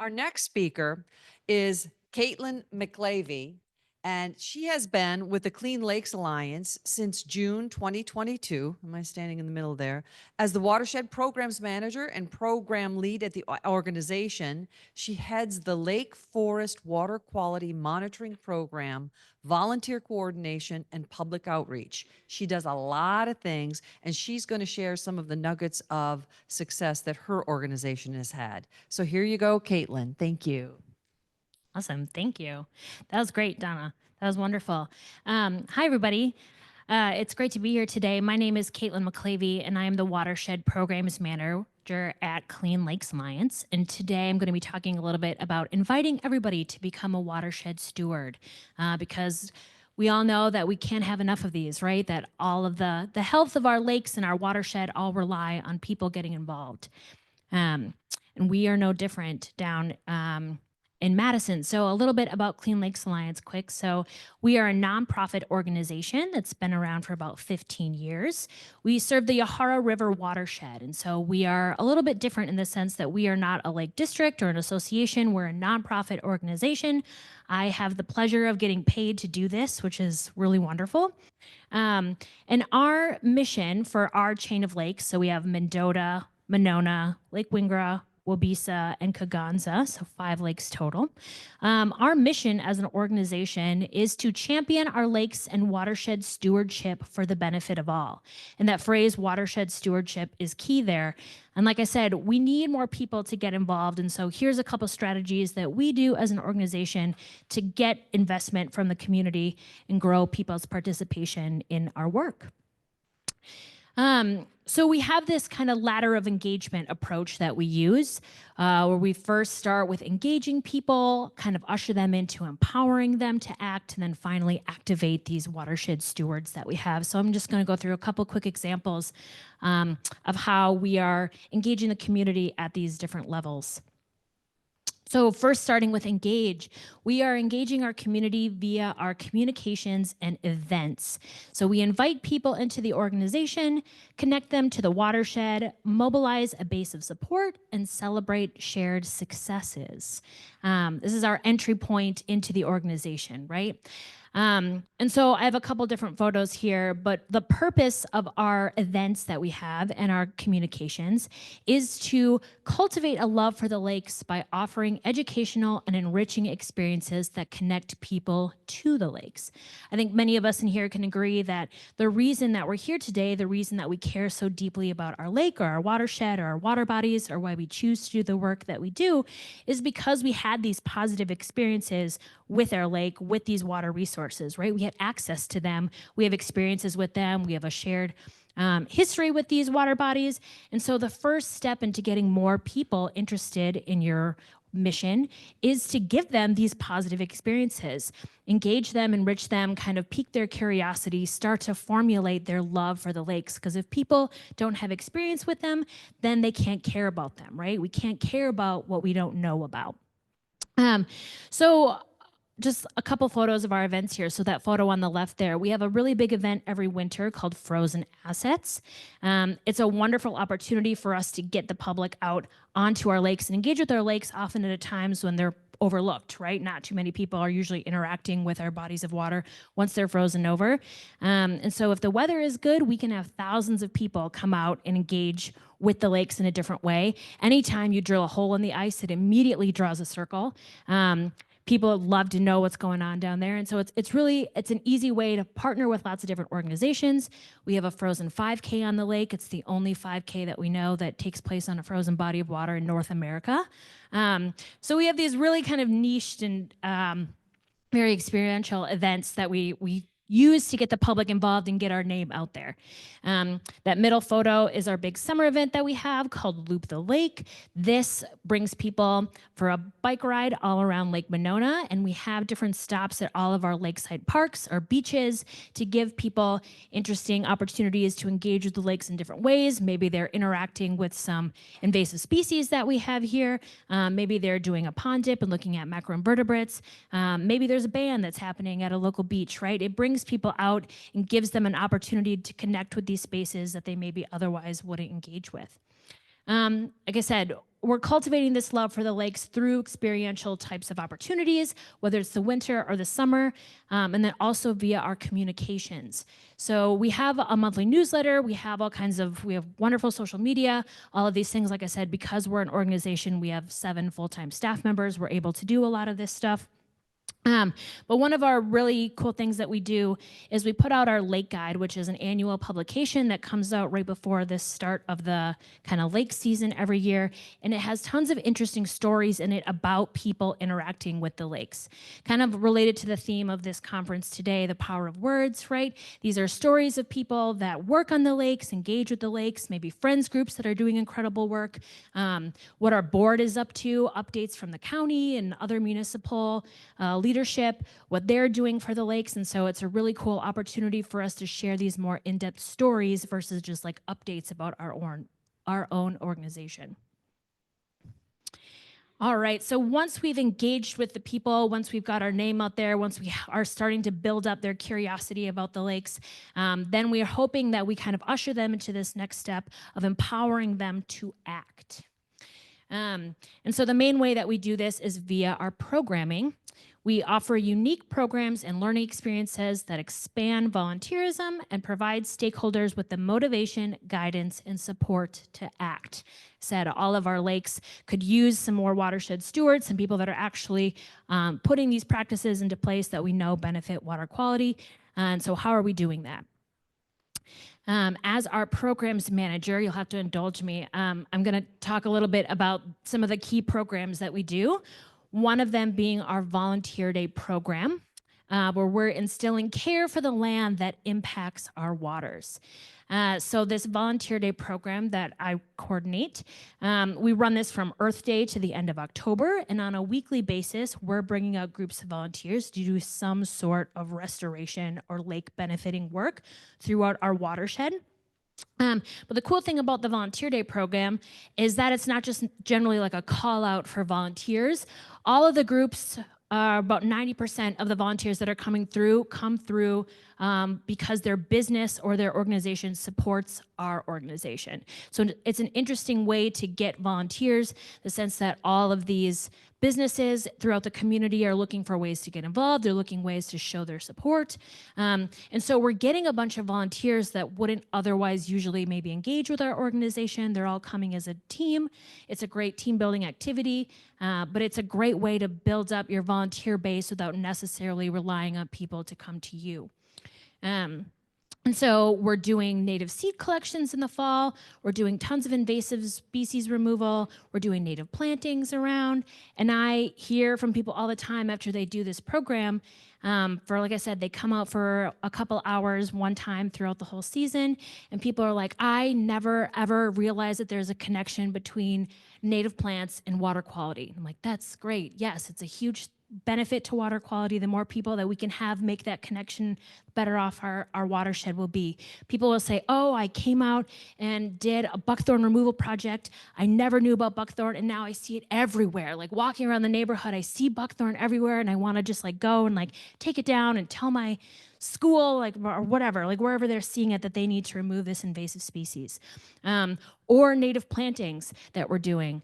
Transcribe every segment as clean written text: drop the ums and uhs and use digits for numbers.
Our next speaker is Caitlin McLavy, and she has been with the Clean Lakes Alliance since June 2022. Am I standing in the middle there? As the Watershed Programs Manager and Program Lead at the organization, she heads the Lake Forest Water Quality Monitoring Program, volunteer coordination, and public outreach. She does a lot of things, and she's going to share some of the nuggets of success that her organization has had. So here you go, Caitlin. Thank you. Awesome. Thank you. That was great, Donna. That was wonderful. Hi, everybody. It's great to be here today. My name is Caitlin McLavy, and I am the Watershed Programs Manager at Clean Lakes Alliance. And today I'm going to be talking a little bit about inviting everybody to become a watershed steward, because we all know that we can't have enough of these, right? That all of the health of our lakes and our watershed all rely on people getting involved. And we are no different down in Madison. So a little bit about Clean Lakes Alliance quick. So we are a nonprofit organization that's been around for about 15 years. We serve the Yahara River watershed. And so we are a little bit different in the sense that we are not a lake district or an association. We're a nonprofit organization. I have the pleasure of getting paid to do this, which is really wonderful. And our mission for our chain of lakes, so we have Mendota, Monona, Lake Wingra, Wabisa, and Kaganza, so 5 lakes total. Our mission as an organization is to champion our lakes and watershed stewardship for the benefit of all. And that phrase, watershed stewardship, is key there. And like I said, we need more people to get involved. And so here's a couple strategies that we do as an organization to get investment from the community and grow people's participation in our work. So we have this kind of ladder of engagement approach that we use, where we first start with engaging people, kind of usher them into empowering them to act, and then finally activate these watershed stewards that we have. So I'm just going to go through a couple quick examples of how we are engaging the community at these different levels. So first, starting with engage, we are engaging our community via our communications and events. So we invite people into the organization, connect them to the watershed, mobilize a base of support, and celebrate shared successes. This is our entry point into the organization, right? And so I have a couple different photos here, but the purpose of our events that we have and our communications is to cultivate a love for the lakes by offering educational and enriching experiences that connect people to the lakes. I think many of us in here can agree that the reason that we're here today, the reason that we care so deeply about our lake or our watershed or our water bodies, or why we choose to do the work that we do, is because we had these positive experiences with our lake, with these water resources, right? We had access to them. We have experiences with them. We have a shared history with these water bodies. And so the first step into getting more people interested in your mission is to give them these positive experiences, engage them, enrich them, kind of pique their curiosity, start to formulate their love for the lakes. Because if people don't have experience with them, then they can't care about them, right? We can't care about what we don't know about. So just a couple photos of our events here. So that photo on the left there, we have a really big event every winter called Frozen Assets. It's a wonderful opportunity for us to get the public out onto our lakes and engage with our lakes, often at times when they're overlooked, right? Not too many people are usually interacting with our bodies of water once they're frozen over. And so if the weather is good, we can have thousands of people come out and engage with the lakes in a different way. Anytime you drill a hole in the ice, it immediately draws a circle. People love to know what's going on down there. And so it's an easy way to partner with lots of different organizations. We have a frozen 5K on the lake. It's the only 5K that we know that takes place on a frozen body of water in North America. So we have these really kind of niched and very experiential events that we use to get the public involved and get our name out there. That middle photo is our big summer event that we have called Loop the Lake. This brings people for a bike ride all around Lake Monona, and we have different stops at all of our lakeside parks or beaches to give people interesting opportunities to engage with the lakes in different ways. Maybe they're interacting with some invasive species that we have here. Maybe they're doing a pond dip and looking at macroinvertebrates. Maybe there's a band that's happening at a local beach, right? It brings people out and gives them an opportunity to connect with these spaces that they maybe otherwise wouldn't engage with. Like I said, we're cultivating this love for the lakes through experiential types of opportunities, whether it's the winter or the summer, and then also via our communications. So we have a monthly newsletter. We have we have wonderful social media, all of these things. Like I said, because we're an organization, we have 7 full-time staff members. We're able to do a lot of this stuff. But one of our really cool things that we do is we put out our lake guide, which is an annual publication that comes out right before the start of the kind of lake season every year. And it has tons of interesting stories in it about people interacting with the lakes. Kind of related to the theme of this conference today, the power of words, right? These are stories of people that work on the lakes, engage with the lakes, maybe friends groups that are doing incredible work, what our board is up to, updates from the county and other municipal leadership, what they're doing for the lakes. And so it's a really cool opportunity for us to share these more in-depth stories versus just like updates about our own organization. All right, so once we've engaged with the people, once we've got our name out there, once we are starting to build up their curiosity about the lakes, then we are hoping that we kind of usher them into this next step of empowering them to act. And so the main way that we do this is via our programming. We offer unique programs and learning experiences that expand volunteerism and provide stakeholders with the motivation, guidance, and support to act. Said all of our lakes could use some more watershed stewards, some people that are actually putting these practices into place that we know benefit water quality. And so how are we doing that? As our programs manager, you'll have to indulge me. I'm going to talk a little bit about some of the key programs that we do. One of them being our Volunteer Day program, where we're instilling care for the land that impacts our waters. So this Volunteer Day program that I coordinate, we run this from Earth Day to the end of October, and on a weekly basis, we're bringing out groups of volunteers to do some sort of restoration or lake benefiting work throughout our watershed. But the cool thing about the Volunteer Day program is that it's not just generally like a call out for volunteers. All of the groups, about 90% of the volunteers that are coming through come through because their business or their organization supports our organization. So it's an interesting way to get volunteers, the sense that all of these businesses throughout the community are looking for ways to get involved. They're looking ways to show their support. And so we're getting a bunch of volunteers that wouldn't otherwise usually maybe engage with our organization. They're all coming as a team. It's a great team building activity, but it's a great way to build up your volunteer base without necessarily relying on people to come to you. And so we're doing native seed collections in the fall. We're doing tons of invasive species removal. We're doing native plantings around. And I hear from people all the time after they do this program, like I said, they come out for a couple hours one time throughout the whole season. And people are like, I never, ever realized that there's a connection between native plants and water quality. I'm like, that's great. Yes, it's a huge benefit to water quality. The more people that we can have make that connection, better off our watershed will be. People will say, oh, I came out and did a buckthorn removal project. I never knew about buckthorn, and now I see it everywhere. Like walking around the neighborhood, I see buckthorn everywhere, and I want to just like go and like take it down and tell my school, like, or whatever, like wherever they're seeing it, that they need to remove this invasive species. Or native plantings that we're doing.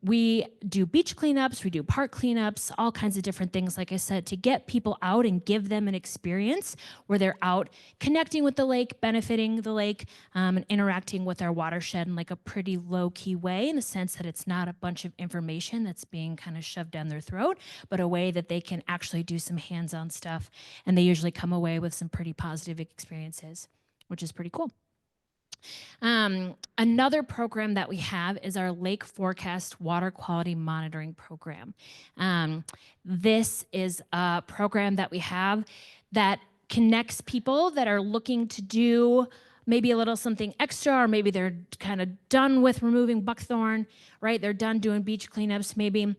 We do beach cleanups, we do park cleanups, all kinds of different things, like I said, to get people out and give them an experience where they're out connecting with the lake, benefiting the lake, and interacting with our watershed in like a pretty low-key way, in the sense that it's not a bunch of information that's being kind of shoved down their throat, but a way that they can actually do some hands-on stuff. And they usually come away with some pretty positive experiences, which is pretty cool. Another program that we have is our Lake Forecast Water Quality Monitoring Program. This is a program that we have that connects people that are looking to do maybe a little something extra, or maybe they're kind of done with removing buckthorn, right? They're done doing beach cleanups, maybe.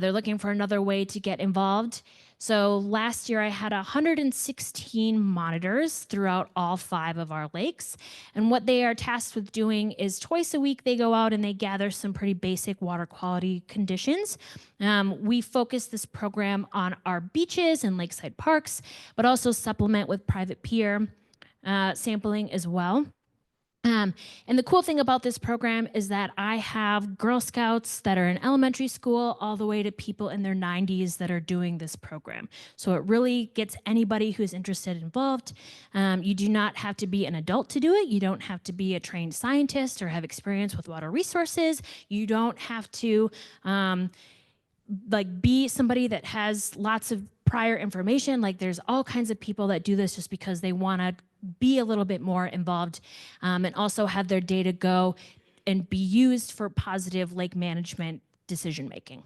They're looking for another way to get involved. So last year I had 116 monitors throughout all 5 of our lakes. And what they are tasked with doing is twice a week they go out and they gather some pretty basic water quality conditions. We focus this program on our beaches and lakeside parks, but also supplement with private peer sampling as well. And the cool thing about this program is that I have Girl Scouts that are in elementary school all the way to people in their 90s that are doing this program. So it really gets anybody who's interested involved. You do not have to be an adult to do it. You don't have to be a trained scientist or have experience with water resources. You don't have to be somebody that has lots of prior information. Like there's all kinds of people that do this just because they want to be a little bit more involved, and also have their data go and be used for positive lake management decision making.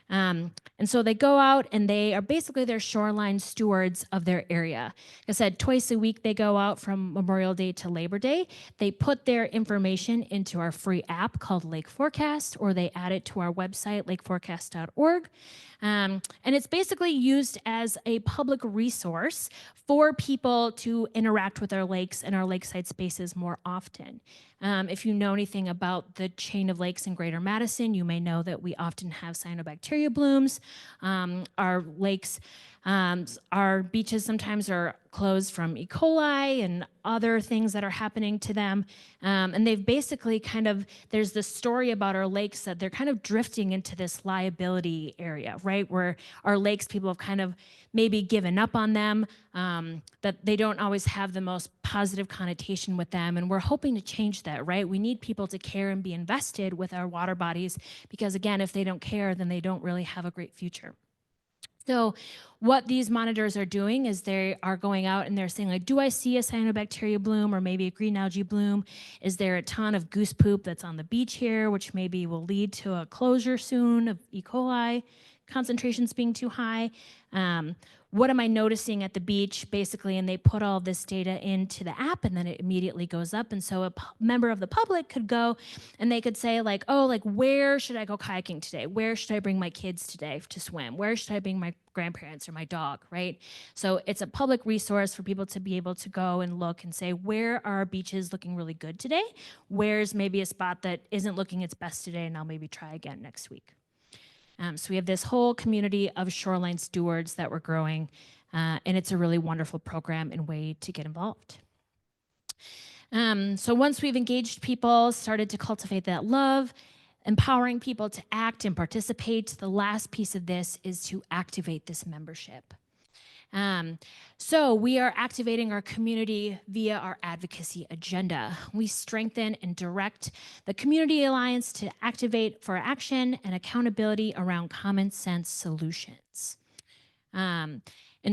And so they go out and they are basically their shoreline stewards of their area. Like I said, twice a week they go out from Memorial Day to Labor Day. They put their information into our free app called Lake Forecast, or they add it to our website, lakeforecast.org. And it's basically used as a public resource for people to interact with our lakes and our lakeside spaces more often. If you know anything about the chain of lakes in Greater Madison, you may know that we often have cyanobacteria blooms. Our lakes, our beaches sometimes are closed from E. coli and other things that are happening to them. And they've basically there's this story about our lakes that they're kind of drifting into this liability area, right? Where our lakes, people have kind of maybe given up on them, that they don't always have the most positive connotation with them. And we're hoping to change that, right? We need people to care and be invested with our water bodies, because again, if they don't care, then they don't really have a great future. So what these monitors are doing is they are going out and they're saying, like, do I see a cyanobacteria bloom or maybe a green algae bloom? Is there a ton of goose poop that's on the beach here, which maybe will lead to a closure soon of E. coli concentrations being too high? What am I noticing at the beach, basically? And they put all this data into the app, and then it immediately goes up. And so a member of the public could go and they could say, like, oh, like, where should I go kayaking today? Where should I bring my kids today to swim? Where should I bring my grandparents or my dog, right? So it's a public resource for people to be able to go and look and say, where are our beaches looking really good today? Where's maybe a spot that isn't looking its best today, and I'll maybe try again next week. So we have this whole community of shoreline stewards that we're growing, and it's a really wonderful program and way to get involved. So once we've engaged people, started to cultivate that love, empowering people to act and participate, the last piece of this is to activate this membership. So we are activating our community via our advocacy agenda. We strengthen and direct the Community Alliance to activate for action and accountability around common sense solutions. And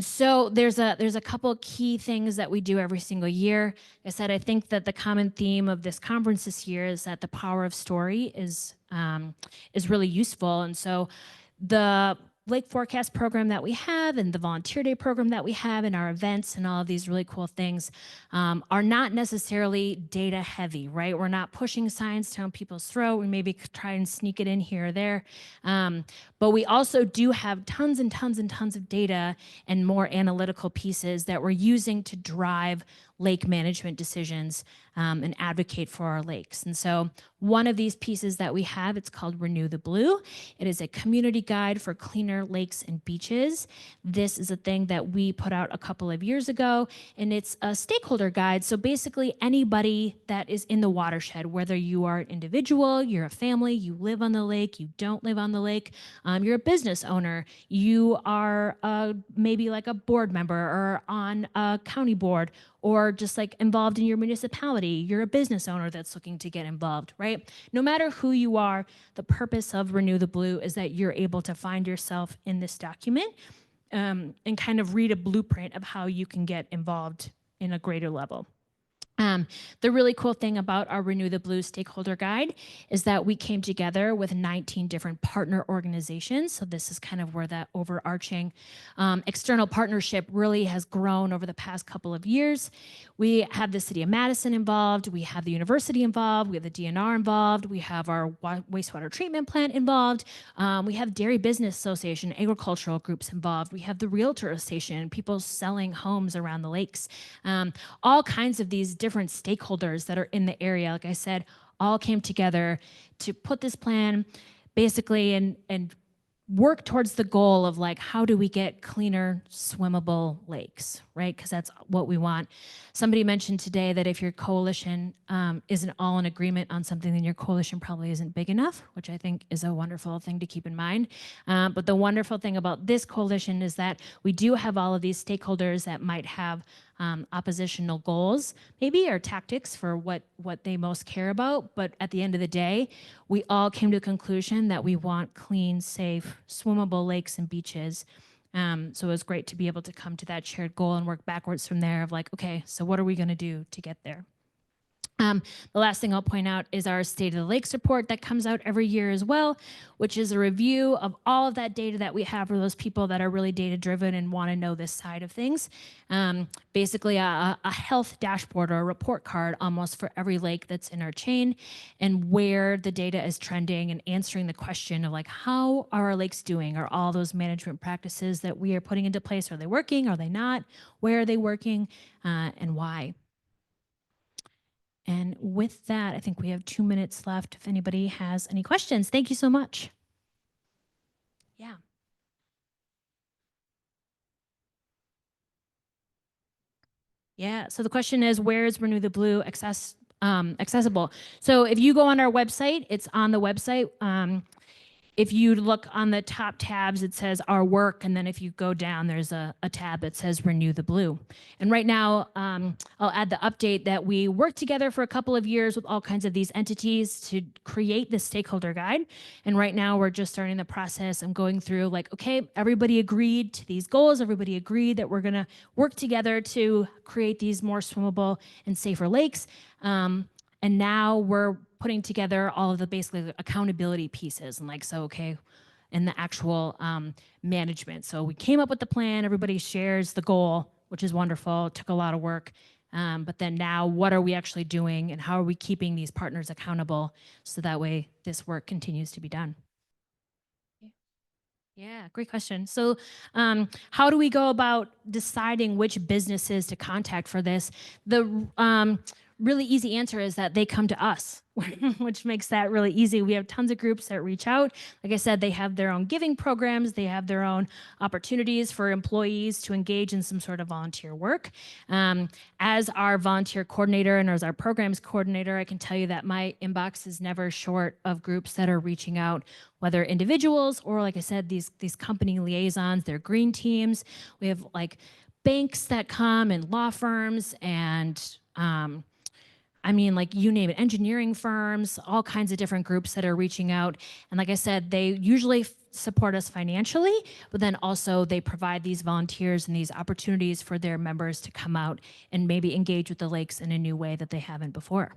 so there's a couple key things that we do every single year. Like I said, I think that the common theme of this conference this year is that the power of story is really useful. And so the Lake Forecast program that we have and the Volunteer Day program that we have and our events and all of these really cool things are not necessarily data heavy, right? We're not pushing science down people's throat. We maybe try and sneak it in here or there. But we also do have tons and tons and tons of data and more analytical pieces that we're using to drive lake management decisions and advocate for our lakes. And so one of these pieces that we have, it's called Renew the Blue. It is a community guide for cleaner lakes and beaches. This is a thing that we put out a couple of years ago, and it's a stakeholder guide. So basically anybody that is in the watershed, whether you are an individual, you're a family, you live on the lake, you don't live on the lake, you're a business owner, you are maybe like a board member or on a county board, or just like involved in your municipality, you're a business owner that's looking to get involved, right? No matter who you are, the purpose of Renew the Blue is that you're able to find yourself in this document and kind of read a blueprint of how you can get involved in a greater level. The really cool thing about our Renew the Blue stakeholder guide is that we came together with 19 different partner organizations. So this is kind of where that overarching external partnership really has grown over the past couple of years. We have the City of Madison involved, we have the university involved, we have the DNR involved, we have our wastewater treatment plant involved, we have Dairy Business Association, agricultural groups involved, we have the Realtor Association, people selling homes around the lakes, all kinds of these different stakeholders that are in the area, like I said, all came together to put this plan basically and work towards the goal of like, how do we get cleaner, swimmable lakes, right? Because that's what we want. Somebody mentioned today that if your coalition isn't all in agreement on something, then your coalition probably isn't big enough, which I think is a wonderful thing to keep in mind. But the wonderful thing about this coalition is that we do have all of these stakeholders that might have oppositional goals, maybe, or tactics for what they most care about. But at the end of the day, we all came to a conclusion that we want clean, safe, swimmable lakes and beaches. So it was great to be able to come to that shared goal and work backwards from there of like, okay, so what are we going to do to get there? The last thing I'll point out is our State of the Lakes report that comes out every year as well, which is a review of all of that data that we have for those people that are really data driven and want to know this side of things. Basically a health dashboard or a report card almost for every lake that's in our chain, and where the data is trending, and answering the question of like, how are our lakes doing? Are all those management practices that we are putting into place, are they working? Are they not? Where are they working? And why? And with that, I think we have 2 minutes left if anybody has any questions. Thank you so much. Yeah. Yeah, so the question is, where is Renew the Blue accessible? So if you go on our website, it's on the website. If you look on the top tabs, it says our work. And then if you go down, there's a tab that says Renew the Blue. And right now, I'll add the update that we worked together for a couple of years with all kinds of these entities to create this stakeholder guide. And right now we're just starting the process. I'm going through like, okay, everybody agreed to these goals. Everybody agreed that we're going to work together to create these more swimmable and safer lakes. And now we're putting together all of the basically the accountability pieces and like, so, okay, and the actual management. So we came up with the plan, everybody shares the goal, which is wonderful. It took a lot of work. But then now what are we actually doing, and how are we keeping these partners accountable so that way this work continues to be done? Yeah, great question. So how do we go about deciding which businesses to contact for this? The really easy answer is that they come to us, which makes that really easy. We have tons of groups that reach out. Like I said, they have their own giving programs. They have their own opportunities for employees to engage in some sort of volunteer work. As our volunteer coordinator and as our programs coordinator, I can tell you that my inbox is never short of groups that are reaching out, whether individuals or, like I said, these company liaisons, their green teams. We have like banks that come, and law firms, and I mean, like, you name it, engineering firms, all kinds of different groups that are reaching out. And like I said, they usually support us financially, but then also they provide these volunteers and these opportunities for their members to come out and maybe engage with the lakes in a new way that they haven't before.